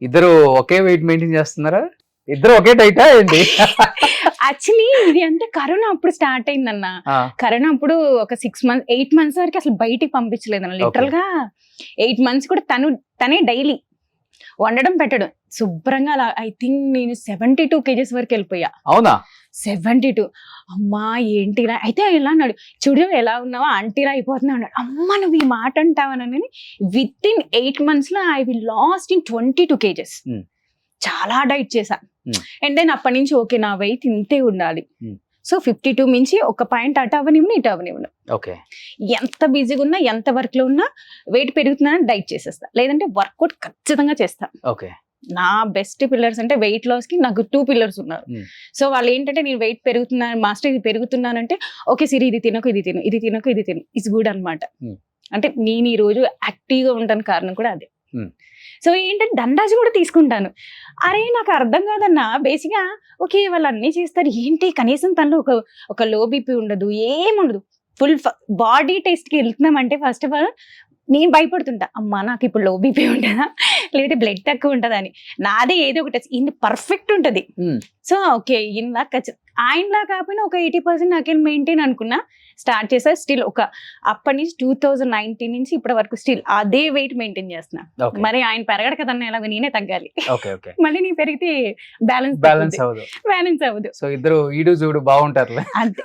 ఇద్దరు ఒకే weight maintain చేస్తున్నారా? ఇద్దరు ఒకే డైటా ఏంటి? యాక్చువల్లీ ఇది అంటే కరోనా అప్పుడు స్టార్ట్ అయిందన్న. ఆ, కరోనా అప్పుడు ఒక 6 months 8 months వరకు అసలు బయటికి పంపించలేదన్న. లిటరల్ గా 8 months కూడా తనే డైలీ వండడం పెట్టడం శుభ్రంగా అలా. ఐ థింక్ నేను 72 kgs వరకు వెళ్ళిపోయా. అవునా? 72. అమ్మా ఏంటి ఇలా అయితే ఎలా అన్నాడు, చూడు ఎలా ఉన్నావా ఆంటీలా అయిపోతున్నావు అన్నాడు. అమ్మ నువ్వు ఈ మాట అంటావని విత్ ఇన్ 8 months లో I will last in 22 kgs. Hmm. చాలా డైట్ చేశా. Hmm. అండ్ దెన్ అప్పటి నుంచి ఓకే నా వెయిట్ ఇంతే ఉండాలి. Hmm. సో 52 మించి ఒక పాయింట్ అటు అవనివ్వను ఇటు అవనివ్వను. ఓకే. ఎంత బిజీగా ఉన్నా ఎంత వర్క్ లో ఉన్నా వెయిట్ పెరుగుతున్నా డైట్ చేసేస్తా, లేదంటే వర్కౌట్ ఖచ్చితంగా చేస్తా. ఓకే. నా బెస్ట్ పిల్లర్స్ అంటే వెయిట్ లాస్ కి నాకు 2 పిల్లర్స్ ఉన్నారు. Hmm. సో వాళ్ళు ఏంటంటే నేను వెయిట్ పెరుగుతున్నాను మాస్టర్ ఇది పెరుగుతున్నానంటే ఓకే సిరి ఇది తినకు ఇది తిను ఇది తినకు ఇది తిను ఇట్స్ గుడ్ అనమాట. Hmm. అంటే నేను ఈ రోజు యాక్టివ్గా ఉంటాను కారణం కూడా అదే. Hmm. సో ఏంటంటే దండాజు కూడా తీసుకుంటాను. అరే నాకు అర్థం కాదన్నా, బేసిక్గా ఓకే వాళ్ళు అన్నీ చేస్తారు ఏంటి కనీసం తనలో ఒక లో బీపీ ఉండదు ఏముండదు, ఫుల్ బాడీ టెస్ట్కి వెళ్తున్నామంటే ఫస్ట్ ఆఫ్ ఆల్ నేను భయపడుతుంటా, అమ్మా నాకు ఇప్పుడు లో బీపీ ఉంటుందా లేకపోతే బ్లడ్ తక్కువ ఉంటుందా అని. నాదే ఏదో ఒక టెస్ట్ ఇన్ని పర్ఫెక్ట్ ఉంటుంది. Hmm. సో ఓకే ఇలా ఆయనలా కాకపోయినా ఒక 80% నాకేం మెయింటైన్ అనుకున్నా స్టార్ట్ చేసా. స్టిల్ ఒక అప్పటి నుంచి 2019 నుంచి ఇప్పటి వరకు స్టిల్ అదే వెయిట్ మెయింటైన్ చేస్తున్నా. Okay. మరి ఆయన పెరగడు కదన్నా, ఎలాగో నేనే తగ్గాలి. ఓకే. ఓకే. మళ్ళీ నీ పెరిగితే బ్యాలెన్స్ బ్యాలెన్స్ అవ్వదు. బ్యాలెన్స్ అవ్వదు సో ఇద్దరు ఈడు చూడు బాగుంటారులే. అంతే.